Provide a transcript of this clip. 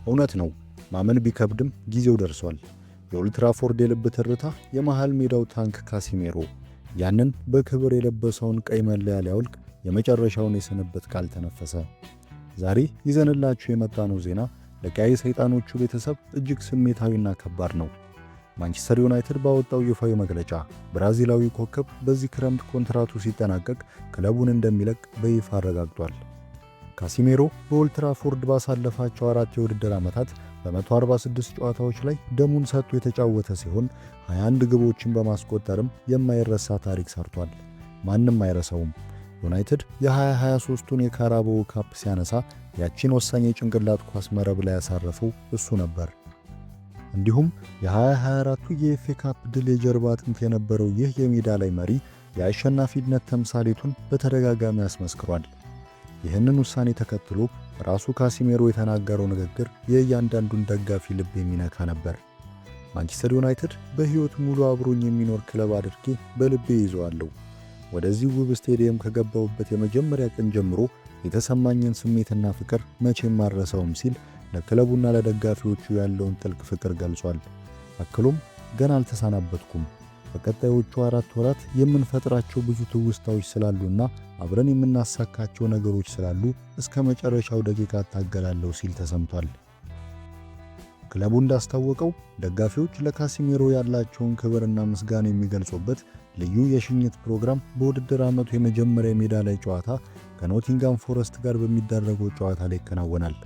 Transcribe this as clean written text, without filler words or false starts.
እውነት ነው፣ ማመን ቢከብድም ጊዜው ደርሷል። የኦልድ ትራፎርድ የልብ ትርታ፣ የመሃል ሜዳው ታንክ ካሲሜሮ ያንን በክብር የለበሰውን ቀይ መለያ ሊያወልቅ የመጨረሻውን የስንብት ቃል ተነፈሰ። ዛሬ ይዘንላችሁ የመጣነው ዜና ለቀያይ ሰይጣኖቹ ቤተሰብ እጅግ ስሜታዊና ከባድ ነው። ማንቸስተር ዩናይትድ ባወጣው ይፋዊ መግለጫ ብራዚላዊ ኮከብ በዚህ ክረምት ኮንትራቱ ሲጠናቀቅ ክለቡን እንደሚለቅ በይፋ አረጋግጧል። ካሲሜሮ በኦልድ ትራፎርድ ባሳለፋቸው 4 የውድድር ዓመታት በ146 ጨዋታዎች ላይ ደሙን ሰጥቶ የተጫወተ ሲሆን 21 ግቦችን በማስቆጠርም የማይረሳ ታሪክ ሰርቷል። ማንም አይረሳውም። ዩናይትድ የ2023ቱን የካራባኦ ካፕ ሲያነሳ ያቺን ወሳኝ የጭንቅላት ኳስ መረብ ላይ ያሳረፈው እሱ ነበር። እንዲሁም የ2024ቱ የኤፍኤ ካፕ ድል የጀርባ አጥንት የነበረው ይህ የሜዳ ላይ መሪ የአሸናፊነት ተምሳሌቱን በተደጋጋሚ አስመስክሯል። ይህንን ውሳኔ ተከትሎ ራሱ ካሲሜሮ የተናገረው ንግግር የእያንዳንዱን ደጋፊ ልብ የሚነካ ነበር። ማንቸስተር ዩናይትድ በሕይወት ሙሉ አብሮኝ የሚኖር ክለብ አድርጌ በልቤ ይዘዋለሁ። ወደዚህ ውብ ስቴዲየም ከገባሁበት የመጀመሪያ ቀን ጀምሮ የተሰማኝን ስሜትና ፍቅር መቼም አልረሳውም ሲል ለክለቡና ለደጋፊዎቹ ያለውን ጥልቅ ፍቅር ገልጿል። አክሎም ገና አልተሰናበትኩም፣ በቀጣዮቹ 4 ወራት የምንፈጥራቸው ብዙ ትውስታዎች ስላሉና አብረን የምናሳካቸው ነገሮች ስላሉ እስከ መጨረሻው ደቂቃ እታገላለሁ ሲል ተሰምቷል። ክለቡ እንዳስታወቀው ደጋፊዎች ለካሲሜሮ ያላቸውን ክብርና ምስጋና የሚገልጹበት ልዩ የሽኝት ፕሮግራም በውድድር ዓመቱ የመጀመሪያ የሜዳ ላይ ጨዋታ ከኖቲንጋም ፎረስት ጋር በሚደረገው ጨዋታ ላይ ይከናወናል።